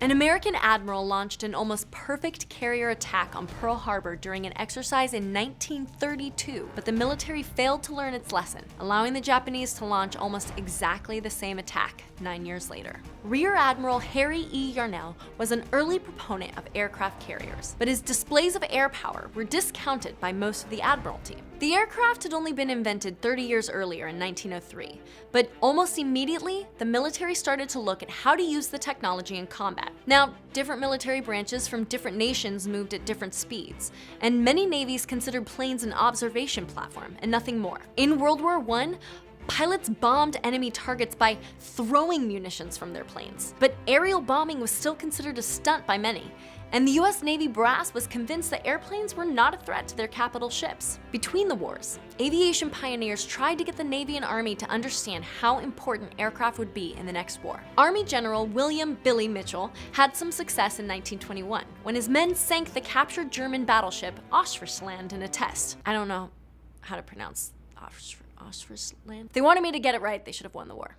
An American admiral launched an almost perfect carrier attack on Pearl Harbor during an exercise in 1932, but the military failed to learn its lesson, allowing the Japanese to launch almost exactly the same attack 9 years later. Rear Admiral Harry E. Yarnell was an early proponent of aircraft carriers, but his displays of air power were discounted by most of the Admiralty. The aircraft had only been invented 30 years earlier in 1903, but almost immediately, the military started to look at how to use the technology in combat. Now, different military branches from different nations moved at different speeds, and many navies considered planes an observation platform and nothing more. In World War I, pilots bombed enemy targets by throwing munitions from their planes. But aerial bombing was still considered a stunt by many, and the US Navy brass was convinced that airplanes were not a threat to their capital ships. Between the wars, aviation pioneers tried to get the Navy and Army to understand how important aircraft would be in the next war. Army General William "Billy" Mitchell had some success in 1921 when his men sank the captured German battleship Ostfriesland in a test. I don't know how to pronounce Ostfriesland. If they wanted me to get it right, they should have won the war.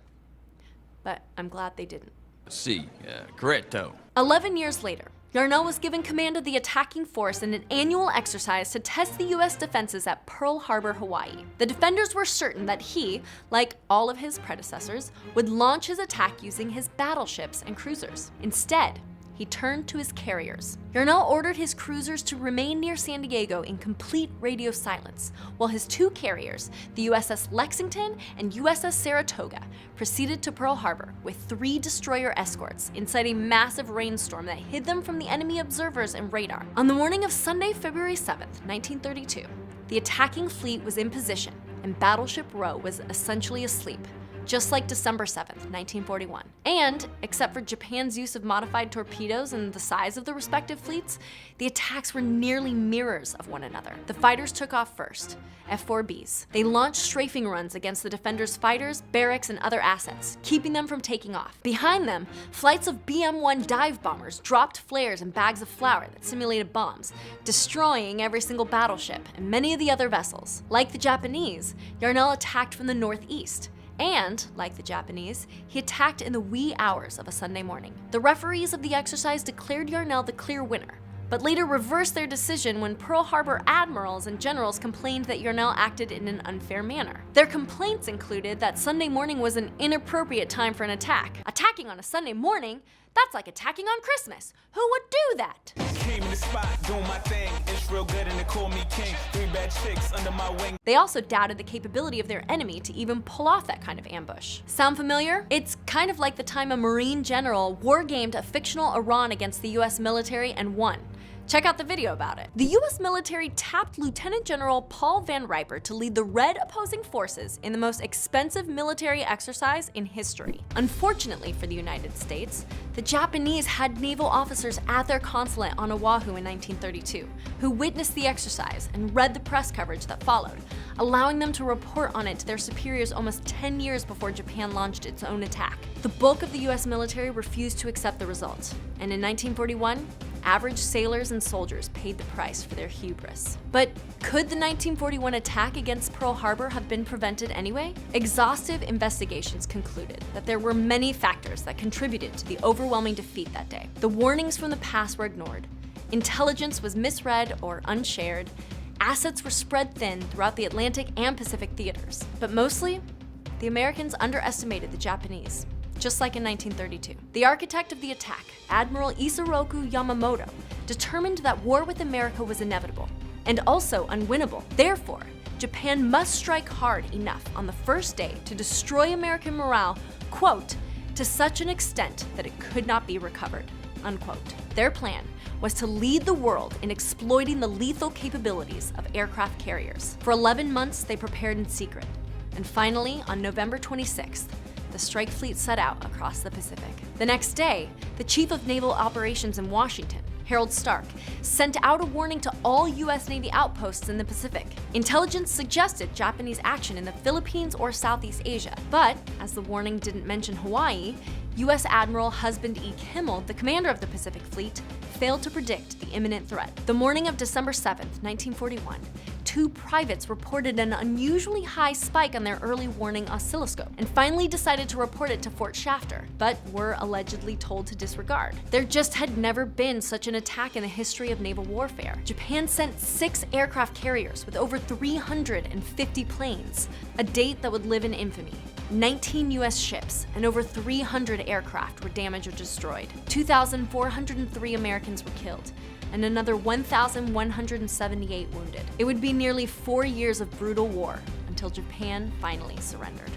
But I'm glad they didn't. Correcto. 11 years later, Yarnell was given command of the attacking force in an annual exercise to test the US defenses at Pearl Harbor, Hawaii. The defenders were certain that he, like all of his predecessors, would launch his attack using his battleships and cruisers. Instead, he turned to his carriers. Yarnell ordered his cruisers to remain near San Diego in complete radio silence, while his two carriers, the USS Lexington and USS Saratoga, proceeded to Pearl Harbor with 3 destroyer escorts inside a massive rainstorm that hid them from the enemy observers and radar. On the morning of Sunday, February 7th, 1932, the attacking fleet was in position and Battleship Row was essentially asleep, just like December 7th, 1941. And, except for Japan's use of modified torpedoes and the size of the respective fleets, the attacks were nearly mirrors of one another. The fighters took off first, F-4Bs. They launched strafing runs against the defenders' fighters, barracks, and other assets, keeping them from taking off. Behind them, flights of BM-1 dive bombers dropped flares and bags of flour that simulated bombs, destroying every single battleship and many of the other vessels. Like the Japanese, Yarnell attacked from the northeast. And, like the Japanese, he attacked in the wee hours of a Sunday morning. The referees of the exercise declared Yarnell the clear winner, but later reversed their decision when Pearl Harbor admirals and generals complained that Yarnell acted in an unfair manner. Their complaints included that Sunday morning was an inappropriate time for an attack. Attacking on a Sunday morning? That's like attacking on Christmas. Who would do that? Came in the spot, doing my thing. It's real good and they call me king. 3 bad chicks under my wing. They also doubted the capability of their enemy to even pull off that kind of ambush. Sound familiar? It's kind of like the time a Marine general war-gamed a fictional Iran against the US military and won. Check out the video about it. The US military tapped Lieutenant General Paul Van Riper to lead the Red opposing forces in the most expensive military exercise in history. Unfortunately for the United States, the Japanese had naval officers at their consulate on Oahu in 1932 who witnessed the exercise and read the press coverage that followed, allowing them to report on it to their superiors almost 10 years before Japan launched its own attack. The bulk of the US military refused to accept the results, and in 1941, average sailors and soldiers paid the price for their hubris. But could the 1941 attack against Pearl Harbor have been prevented anyway? Exhaustive investigations concluded that there were many factors that contributed to the overwhelming defeat that day. The warnings from the past were ignored, intelligence was misread or unshared, assets were spread thin throughout the Atlantic and Pacific theaters. But mostly, the Americans underestimated the Japanese. Just like in 1932. The architect of the attack, Admiral Isoroku Yamamoto, determined that war with America was inevitable and also unwinnable. Therefore, Japan must strike hard enough on the first day to destroy American morale, quote, to such an extent that it could not be recovered, unquote. Their plan was to lead the world in exploiting the lethal capabilities of aircraft carriers. For 11 months, they prepared in secret. And finally, on November 26th, the strike fleet set out across the Pacific. The next day, the Chief of Naval Operations in Washington, Harold Stark, sent out a warning to all US Navy outposts in the Pacific. Intelligence suggested Japanese action in the Philippines or Southeast Asia, but as the warning didn't mention Hawaii, US Admiral Husband E. Kimmel, the commander of the Pacific Fleet, failed to predict the imminent threat. The morning of December 7th, 1941, two privates reported an unusually high spike on their early warning oscilloscope and finally decided to report it to Fort Shafter, but were allegedly told to disregard. There just had never been such an attack in the history of naval warfare. Japan sent 6 aircraft carriers with over 350 planes, a date that would live in infamy. 19 US ships and over 300 aircraft were damaged or destroyed. 2,403 Americans were killed, and another 1,178 wounded. It would be nearly 4 years of brutal war until Japan finally surrendered.